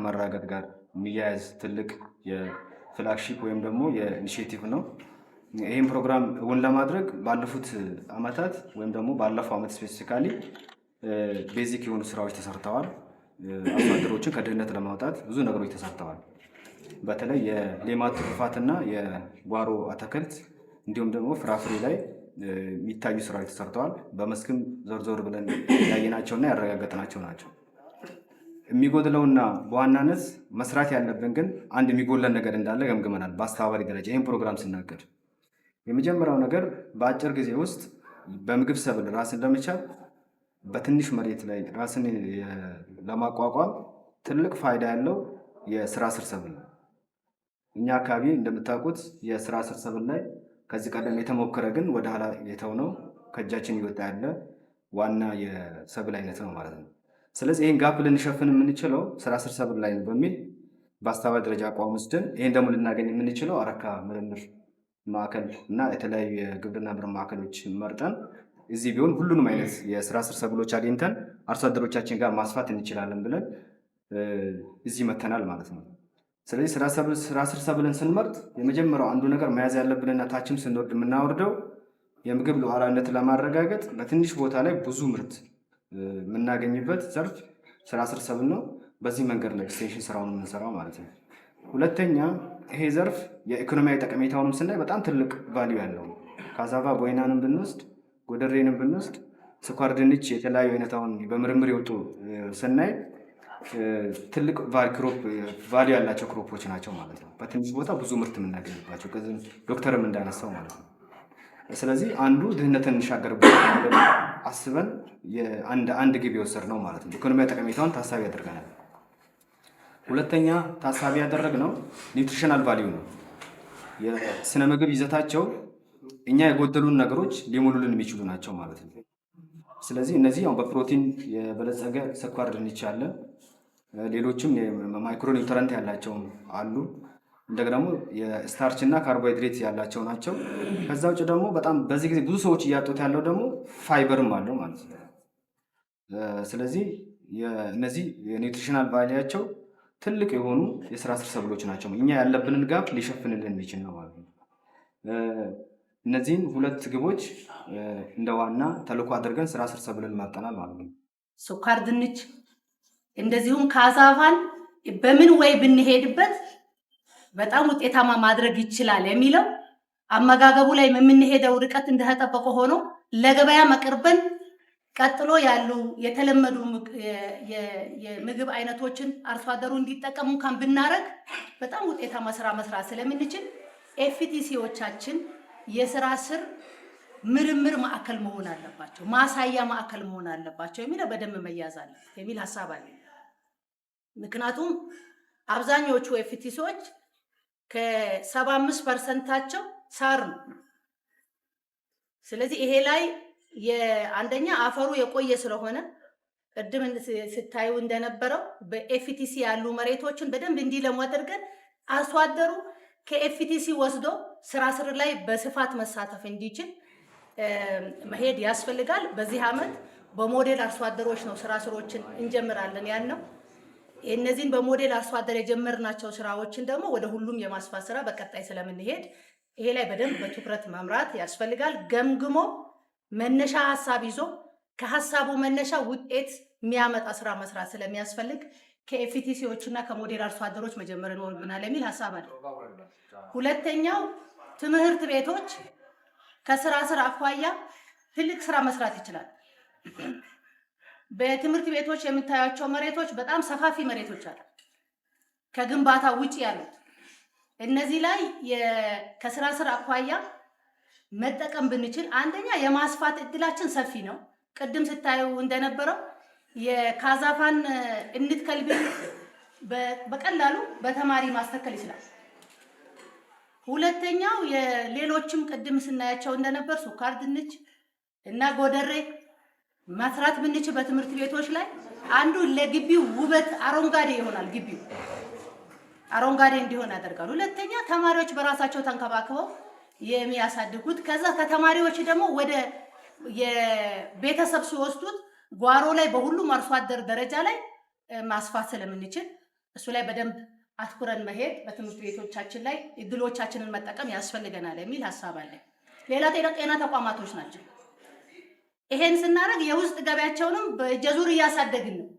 ከማረጋገጥ ጋር የሚያያዝ ትልቅ የፍላግሺፕ ወይም ደግሞ የኢኒሼቲቭ ነው። ይህም ፕሮግራም እውን ለማድረግ ባለፉት ዓመታት ወይም ደግሞ ባለፈው ዓመት ስፔሲፊካሊ ቤዚክ የሆኑ ስራዎች ተሰርተዋል። አርሶ አደሮችን ከድህነት ለማውጣት ብዙ ነገሮች ተሰርተዋል። በተለይ የሌማት ትሩፋትና የጓሮ አትክልት እንዲሁም ደግሞ ፍራፍሬ ላይ የሚታዩ ስራዎች ተሰርተዋል። በመስክም ዞር ብለን ያየናቸውና ያረጋገጥናቸው ናቸው። የሚጎድለውና በዋናነት መስራት ያለብን ግን አንድ የሚጎለን ነገር እንዳለ ገምግመናል። በአስተባባሪ ደረጃ ይህን ፕሮግራም ስናገድ የመጀመሪያው ነገር በአጭር ጊዜ ውስጥ በምግብ ሰብል ራስን ለመቻል በትንሽ መሬት ላይ ራስን ለማቋቋም ትልቅ ፋይዳ ያለው የስራ ስር ሰብል ነው። እኛ አካባቢ እንደምታውቁት የስራ ስር ሰብል ላይ ከዚህ ቀደም የተሞከረ ግን ወደ ኋላ የተውነው ከእጃችን ይወጣ ያለ ዋና የሰብል አይነት ነው ማለት ነው። ስለዚህ ይህን ጋፕ ልንሸፍን የምንችለው ስራ ስር ሰብል ላይ ነው በሚል በአስተባባሪ ደረጃ አቋም ወስደን ይህን ደግሞ ልናገኝ የምንችለው አረካ ምርምር ማዕከል እና የተለያዩ የግብርና ምርምር ማዕከሎች መርጠን እዚህ ቢሆን ሁሉንም አይነት የስራ ስር ሰብሎች አግኝተን አርሶ አደሮቻችን ጋር ማስፋት እንችላለን ብለን እዚህ መተናል ማለት ነው። ስለዚህ ስራ ስር ሰብልን ስንመርጥ የመጀመሪያው አንዱ ነገር መያዝ ያለብንና ታችም ስንወርድ የምናወርደው የምግብ ሉዓላዊነት ለማረጋገጥ በትንሽ ቦታ ላይ ብዙ ምርት የምናገኝበት ዘርፍ ስራ ስር ሰብል ነው። በዚህ መንገድ ላይ ኤክስቴንሽን ስራውን የምንሰራው ማለት ነው። ሁለተኛ ይሄ ዘርፍ የኢኮኖሚያዊ ጠቀሜታውንም ስናይ በጣም ትልቅ ቫልዩ ያለው ካዛቫ ቦይናንም ብንወስድ ጎደሬንም ብንወስድ ስኳር ድንች የተለያዩ አይነት አሁን በምርምር የወጡ ስናይ ትልቅ ቫልዩ ያላቸው ክሮፖች ናቸው ማለት ነው። በትንሽ ቦታ ብዙ ምርት የምናገኝባቸው ዶክተርም እንዳነሳው ማለት ነው። ስለዚህ አንዱ ድህነትን እንሻገርበት አስበን አንድ ግብ የወሰድነው ማለት ነው። ኢኮኖሚያዊ ጠቀሜታውን ታሳቢ ያደርገናል። ሁለተኛ ታሳቢ ያደረግነው ኒውትሪሽናል ቫልዩ ነው። የስነ ምግብ ይዘታቸው እኛ የጎደሉን ነገሮች ሊሞሉልን የሚችሉ ናቸው ማለት ነው። ስለዚህ እነዚህ ያው በፕሮቲን የበለጸገ ስኳር ድንች አለ፣ ሌሎችም ማይክሮ ኒውትረንት ያላቸው አሉ። እንደገና ደግሞ የስታርች እና ካርቦሃይድሬት ያላቸው ናቸው። ከዛ ውጭ ደግሞ በጣም በዚህ ጊዜ ብዙ ሰዎች እያጡት ያለው ደግሞ ፋይበርም አለው ማለት ነው። ስለዚህ እነዚህ የኒውትሪሽናል ቫሊያቸው ትልቅ የሆኑ የስራ ስር ሰብሎች ናቸው። እኛ ያለብንን ጋፕ ሊሸፍንልን የሚችል ነው ማለት ነው። እነዚህን ሁለት ግቦች እንደ ዋና ተልዕኮ አድርገን ስራ ስር ሰብልን ማጠናል ማለት ነው። ስኳር ድንች እንደዚሁም ካዛቫን በምን ወይ ብንሄድበት በጣም ውጤታማ ማድረግ ይችላል የሚለው አመጋገቡ ላይ የምንሄደው ርቀት እንደተጠበቀ ሆኖ ለገበያ መቅርበን ቀጥሎ ያሉ የተለመዱ የምግብ አይነቶችን አርሶ አደሩ እንዲጠቀሙ ካን ብናረግ በጣም ውጤታማ ስራ መስራት ስለምንችል ኤፍቲሲዎቻችን የስራ ስር ምርምር ማዕከል መሆን አለባቸው፣ ማሳያ ማዕከል መሆን አለባቸው የሚለው በደንብ መያዝ አለ የሚል ሐሳብ አለ። ምክንያቱም አብዛኞቹ ኤፍቲሲዎች ከ75%ቸው ሳር ነው። ስለዚህ ይሄ ላይ የአንደኛ አፈሩ የቆየ ስለሆነ ቅድም ስታዩ እንደነበረው በኤፍቲሲ ያሉ መሬቶችን በደንብ እንዲለሙ አድርገን አርሶ አደሩ ከኤፍቲሲ ወስዶ ስራ ስር ላይ በስፋት መሳተፍ እንዲችል መሄድ ያስፈልጋል። በዚህ ዓመት በሞዴል አርሶ አደሮች ነው ስራ ስሮችን እንጀምራለን ያልነው። እነዚህን በሞዴል አርሶ አደር የጀመርናቸው ስራዎችን ደግሞ ወደ ሁሉም የማስፋት ስራ በቀጣይ ስለምንሄድ ይሄ ላይ በደንብ በትኩረት መምራት ያስፈልጋል። ገምግሞ መነሻ ሐሳብ ይዞ ከሐሳቡ መነሻ ውጤት የሚያመጣ ስራ መስራት ስለሚያስፈልግ ከኤፍቲሲዎችና ከሞዴል አርሶ አደሮች መጀመር ይኖርብናል የሚል ሐሳብ አለ። ሁለተኛው ትምህርት ቤቶች ከስራ ስር አኳያ ትልቅ ስራ መስራት ይችላል። በትምህርት ቤቶች የምታያቸው መሬቶች በጣም ሰፋፊ መሬቶች አሉ፣ ከግንባታ ውጪ ያሉት። እነዚህ ላይ ከስራ ስር አኳያ መጠቀም ብንችል አንደኛ የማስፋት እድላችን ሰፊ ነው። ቅድም ስታዩ እንደነበረው የካዛቫን እንድትከልብን በቀላሉ በተማሪ ማስተከል ይችላል። ሁለተኛው የሌሎችም ቅድም ስናያቸው እንደነበር ስኳር ድንች እና ጎደሬ መስራት ብንችል በትምህርት ቤቶች ላይ አንዱ ለግቢው ውበት አረንጓዴ ይሆናል፣ ግቢው አረንጓዴ እንዲሆን ያደርጋል። ሁለተኛ ተማሪዎች በራሳቸው ተንከባክበው የሚያሳድጉት፣ ከዛ ከተማሪዎች ደግሞ ወደ የቤተሰብ ሲወስዱት ጓሮ ላይ በሁሉም አርሶ አደር ደረጃ ላይ ማስፋት ስለምንችል እሱ ላይ በደንብ አትኩረን መሄድ በትምህርት ቤቶቻችን ላይ እድሎቻችንን መጠቀም ያስፈልገናል የሚል ሀሳብ አለ። ሌላ ጤና ተቋማቶች ናቸው። ይሄን ስናደርግ የውስጥ ገበያቸውንም በጀዙር እያሳደግን ነው።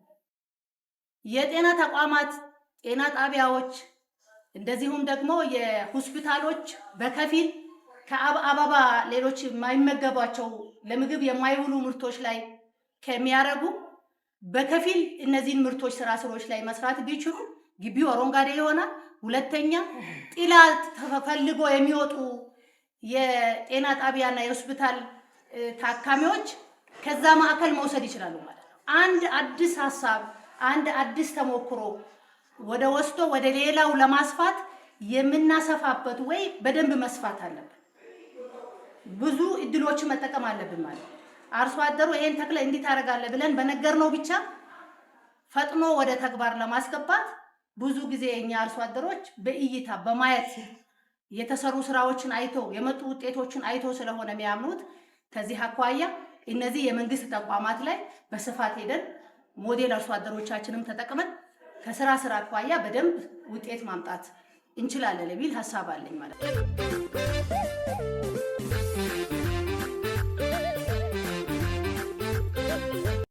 የጤና ተቋማት፣ ጤና ጣቢያዎች እንደዚሁም ደግሞ የሆስፒታሎች በከፊል ከአበባ ሌሎች የማይመገቧቸው ለምግብ የማይውሉ ምርቶች ላይ ከሚያረጉ በከፊል እነዚህን ምርቶች ስራዎች ላይ መስራት ቢችሉ ግቢው አረንጓዴ ይሆናል። ሁለተኛ ጥላ ተፈልጎ የሚወጡ የጤና ጣቢያና የሆስፒታል ታካሚዎች ከዛ ማዕከል መውሰድ ይችላሉ ማለት ነው። አንድ አዲስ ሀሳብ፣ አንድ አዲስ ተሞክሮ ወደ ወስዶ ወደ ሌላው ለማስፋት የምናሰፋበት ወይ በደንብ መስፋት አለብን። ብዙ እድሎችን መጠቀም አለብን ማለት ነው። አርሶ አደሩ ይሄን ተክለ እንዲህ ታደርጋለህ ብለን በነገርነው ብቻ ፈጥኖ ወደ ተግባር ለማስገባት ብዙ ጊዜ የኛ አርሶ አደሮች በእይታ በማየት የተሰሩ ስራዎችን አይቶ የመጡ ውጤቶችን አይቶ ስለሆነ የሚያምኑት ከዚህ አኳያ እነዚህ የመንግስት ተቋማት ላይ በስፋት ሄደን ሞዴል አርሶ አደሮቻችንም ተጠቅመን ከስራ አኳያ በደንብ ውጤት ማምጣት እንችላለን የሚል ሀሳብ አለኝ ማለት ነው።